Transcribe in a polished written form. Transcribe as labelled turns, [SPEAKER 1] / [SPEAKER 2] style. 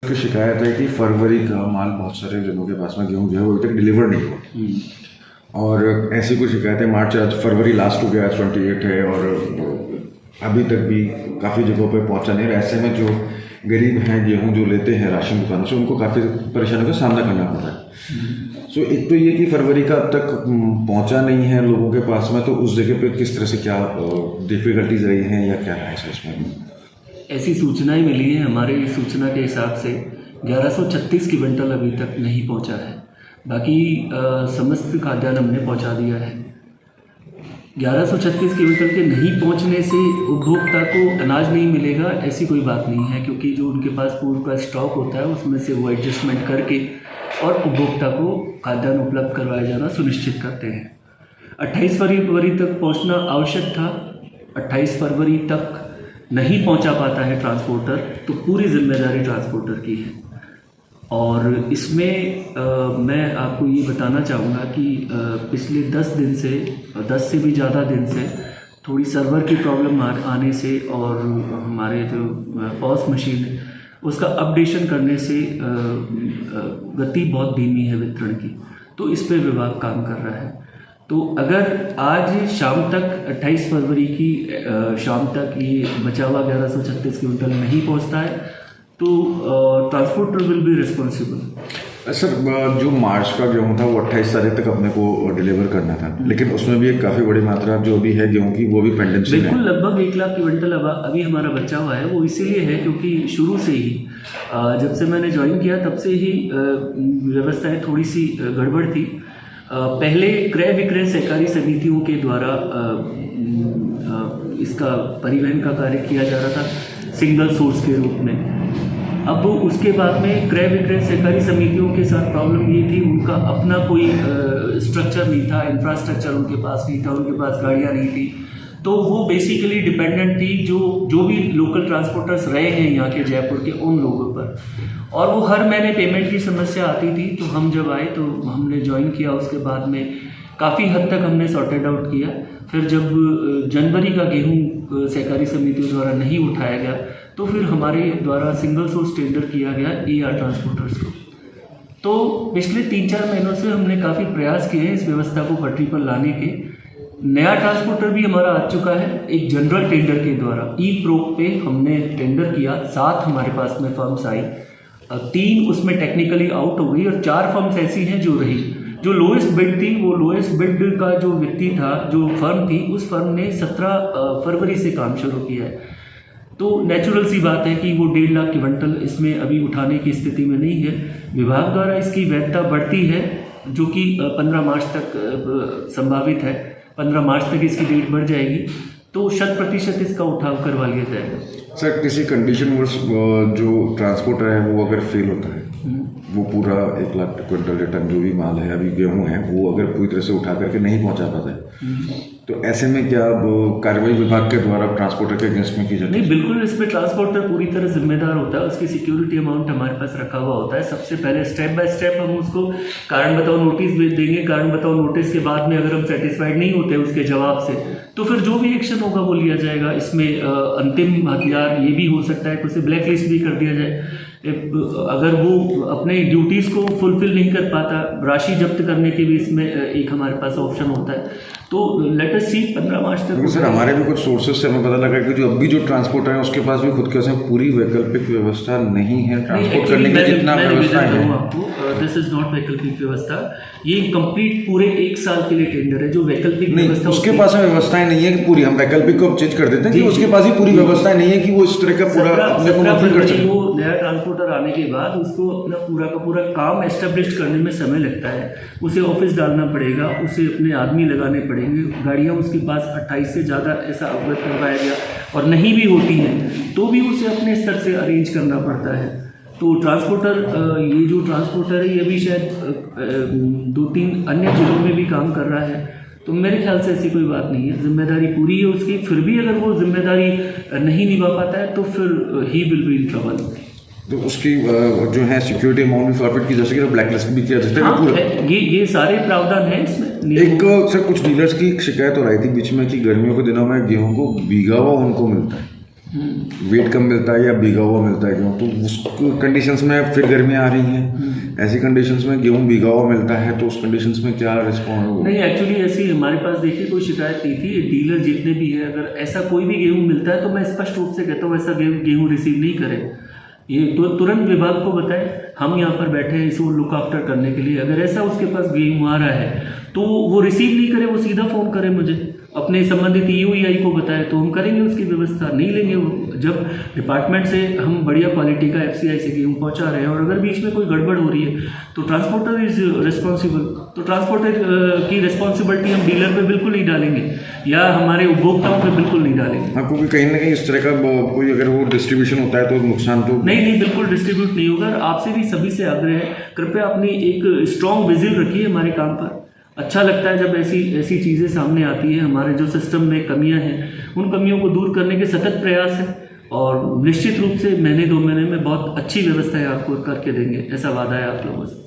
[SPEAKER 1] की शिकायत है कि फरवरी का माल बहुत सारे जनों के पास में गेहूँ जो है वो अभी तक डिलीवर नहीं हुआ। और ऐसी कोई शिकायत है, मार्च आज फरवरी लास्ट हो गया, 28 है और अभी तक भी काफ़ी जगहों पे पहुंचा नहीं। ऐसे में जो गरीब हैं गेहूँ जो लेते हैं राशन दुकानों से, उनको काफ़ी परेशानियों का सामना करना पड़ रहा है। सो एक तो ये कि फरवरी का अब तक पहुंचा नहीं है लोगों के पास में, तो उस जगह पे किस तरह से क्या डिफ़िकल्टीज रही हैं या क्या है इसमें?
[SPEAKER 2] ऐसी सूचनाएं मिली हैं। हमारे सूचना के हिसाब से 1136 क्विंटल अभी तक नहीं पहुंचा है। बाकी समस्त खाद्यान्न हमने पहुंचा दिया है। 1136 क्विंटल के नहीं पहुंचने से उपभोक्ता को अनाज नहीं मिलेगा ऐसी कोई बात नहीं है, क्योंकि जो उनके पास पूर्व का स्टॉक होता है उसमें से वो एडजस्टमेंट करके और उपभोक्ता को खाद्यान्न उपलब्ध करवाया जाना सुनिश्चित करते हैं। 28 फरवरी तक पहुँचना आवश्यक था। 28 फरवरी तक नहीं पहुंचा पाता है ट्रांसपोर्टर, तो पूरी जिम्मेदारी ट्रांसपोर्टर की है। और इसमें मैं आपको ये बताना चाहूँगा कि पिछले 10 दिन से, 10 से भी ज़्यादा दिन से थोड़ी सर्वर की प्रॉब्लम आने से और हमारे जो पॉस मशीन है उसका अपडेशन करने से गति बहुत धीमी है वितरण की, तो इस पर विभाग काम कर रहा है। तो अगर आज शाम तक 28 फरवरी की शाम तक ये बचा हुआ 1136 क्विंटल नहीं पहुंचता है तो transporter will be responsible.
[SPEAKER 1] Sir, जो मार्च का गेहूँ था वो 28 तारीख तक अपने को डिलीवर करना था, लेकिन उसमें भी एक काफ़ी बड़ी मात्रा जो भी है गेहूँ की वो भी पेंडेंसी में है।
[SPEAKER 2] बिल्कुल, लगभग 1 लाख क्विंटल अभी हमारा बचा हुआ है। वो इसीलिए है क्योंकि शुरू से ही जब से मैंने ज्वाइन किया तब से ही व्यवस्थाएँ थोड़ी सी गड़बड़ थी। पहले क्रय विक्रय सहकारी समितियों के द्वारा इसका परिवहन का कार्य किया जा रहा था सिंगल सोर्स के रूप में। अब उसके बाद में क्रय विक्रय सहकारी समितियों के साथ प्रॉब्लम ये थी, उनका अपना कोई स्ट्रक्चर नहीं था, इंफ्रास्ट्रक्चर उनके पास नहीं था, उनके पास गाड़ियाँ नहीं थी, तो वो बेसिकली डिपेंडेंट थी जो भी लोकल ट्रांसपोर्टर्स रहे हैं यहाँ के जयपुर के उन लोगों पर। और वो हर महीने पेमेंट की समस्या आती थी। तो हम जब आए तो हमने ज्वाइन किया, उसके बाद में काफ़ी हद तक हमने सॉर्टेड आउट किया। फिर जब जनवरी का गेहूँ सहकारी समितियों द्वारा नहीं उठाया गया तो फिर हमारे द्वारा सिंगल सोर्स टेंडर किया गया AR ट्रांसपोर्टर्स को। तो पिछले 3-4 महीनों से हमने काफ़ी प्रयास किए हैं इस व्यवस्था को पटरी पर लाने के। नया ट्रांसपोर्टर भी हमारा आ चुका है एक जनरल टेंडर के द्वारा। ई-प्रोक पे हमने टेंडर किया, 7 हमारे पास में फर्म्स आई, 3 उसमें टेक्निकली आउट हो गई और 4 फर्म्स ऐसी हैं जो रही। जो लोएस्ट बिड थी, वो लोएस्ट बिड का जो व्यक्ति था, जो फर्म थी, उस फर्म ने 17 फरवरी से काम शुरू किया है। तो नेचुरल सी बात है कि वो 1.5 लाख क्विंटल इसमें अभी उठाने की स्थिति में नहीं है। विभाग द्वारा इसकी वैधता बढ़ती है जो कि 15 मार्च तक संभावित है। 15 मार्च तक इसकी डेट बढ़ जाएगी तो 100% इसका उठाव करवा लिया जाएगा।
[SPEAKER 1] सर, किसी कंडीशन में जो ट्रांसपोर्टर है वो अगर फेल होता है, वो पूरा 1 लाख क्विंटल टन जो भी माल है अभी गेहूँ है वो अगर पूरी तरह से उठा करके नहीं पहुंचा पाता है, तो ऐसे में क्या कार्रवाई विभाग के द्वारा ट्रांसपोर्टर के अगेंस्ट में की जाती है?
[SPEAKER 2] नहीं, बिल्कुल इस पर ट्रांसपोर्टर पूरी तरह जिम्मेदार होता है। उसकी सिक्योरिटी अमाउंट हमारे पास रखा हुआ होता है। सबसे पहले स्टेप बाय स्टेप हम उसको कारण बताओ नोटिस भेज देंगे। कारण बताओ नोटिस के बाद में अगर हम सेटिस्फाइड नहीं होते उसके जवाब से, तो फिर जो भी एक्शन होगा वो लिया जाएगा। इसमें अंतिम हथियार ये भी हो सकता है कि उसे ब्लैक लिस्ट भी कर दिया जाए। अगर वो अपने ड्यूटीज़ को फुलफिल नहीं कर पाता, राशि जब्त करने के भी इसमें एक हमारे पास ऑप्शन होता है। तो लेट अस सी 15 मार्च तक।
[SPEAKER 1] सर, हमारे भी कुछ सोर्सेज से हमें पता लगा कि जो अभी जो ट्रांसपोर्टर है उसके पास भी खुद के उसमें पूरी वैकल्पिक व्यवस्था नहीं है ट्रांसपोर्ट करने की जितना व्यवस्था है।
[SPEAKER 2] आपको दिस इज नॉट वैकल्पिक व्यवस्था। ये कंप्लीट पूरे 1 साल के लिए टेंडर है। जो वैकल्पिक व्यवस्था
[SPEAKER 1] उसके पास में व्यवस्थाएं नहीं है कि पूरी हम वैकल्पिक को चेंज कर देते हैं कि उसके पास ही पूरी व्यवस्थाएं नहीं है कि वो इस तरह का पूरा अपने को नौकरी कर सके।
[SPEAKER 2] वो नया ट्रांसपोर्टर आने के बाद उसको अपना पूरा का पूरा काम एस्टेब्लिश करने में समय लगता है। उसे ऑफिस डालना पड़ेगा, उसे अपने आदमी लगाने पड़ेंगे, गाड़ियाँ उसके पास 28 से ज़्यादा ऐसा अवगत करवाया गया और नहीं भी होती हैं तो भी उसे अपने स्तर से अरेंज करना पड़ता है। तो ट्रांसपोर्टर, ये जो ट्रांसपोर्टर है ये भी शायद 2-3 अन्य जिलों में भी काम कर रहा है। तो मेरे ख्याल से ऐसी कोई बात नहीं है, जिम्मेदारी पूरी है उसकी। फिर भी अगर वो जिम्मेदारी नहीं निभा पाता है तो फिर he will be in trouble.
[SPEAKER 1] तो उसकी जो है सिक्योरिटी अमाउंट भी फॉरफिट की जा सके, ब्लैक लिस्ट भी किया जा सकता है पूरा।
[SPEAKER 2] ये सारे प्रावधान हैं इसमें।
[SPEAKER 1] एक सर, कुछ डीलर्स की शिकायत हो रही थी बीच में कि गर्मियों के दिनों में गेहूं को भीगा हुआ उनको मिलता है, वेट कम मिलता है या भीगा हुआ मिलता है गेहूँ, तो उस कंडीशंस में फिर गर्मियाँ आ रही हैं, ऐसी कंडीशंस में गेहूँ भीगा हुआ मिलता है तो उस कंडीशंस में क्या रिस्पॉन्ड?
[SPEAKER 2] नहीं, एक्चुअली ऐसी हमारे पास देखिए कोई शिकायत नहीं थी। डीलर जितने भी है, अगर ऐसा कोई भी गेहूँ मिलता है तो मैं स्पष्ट रूप से कहता हूँ ऐसा गेहूँ रिसीव नहीं करें। ये तो तुरंत विभाग को बताएं, हम यहाँ पर बैठे हैं इसको लुक आफ्टर करने के लिए। अगर ऐसा उसके पास गेहूँ आ रहा है तो वो रिसीव नहीं करे, वो सीधा फ़ोन करे मुझे, अपने संबंधित EOI को बताए तो हम करेंगे उसकी व्यवस्था। नहीं लेंगे वो, जब डिपार्टमेंट से हम बढ़िया क्वालिटी का FCI से गेहूँ पहुँचा रहे हैं और अगर बीच में कोई गड़बड़ हो रही है तो ट्रांसपोर्टर इज़ रिस्पॉन्सिबल। तो ट्रांसपोर्टर की रिस्पॉन्सिबिलिटी हम डीलर पे बिल्कुल नहीं डालेंगे या हमारे उपभोक्ताओं पे बिल्कुल नहीं डालेंगे।
[SPEAKER 1] हाँ, क्योंकि कहीं ना कहीं इस तरह का कोई अगर वो डिस्ट्रीब्यूशन होता है तो नुकसान तो
[SPEAKER 2] नहीं, बिल्कुल डिस्ट्रीब्यूट नहीं होगा। आपसे भी सभी से आग्रह है, कृपया अपनी एक स्ट्रॉन्ग विजिल रखिए हमारे काम पर। अच्छा लगता है जब ऐसी चीज़ें सामने आती है। हमारे जो सिस्टम में कमियां हैं उन कमियों को दूर करने के सतत प्रयास है और निश्चित रूप से महीने 2 महीने में बहुत अच्छी व्यवस्थाएं आपको करके देंगे, ऐसा वादा है आप लोगों से।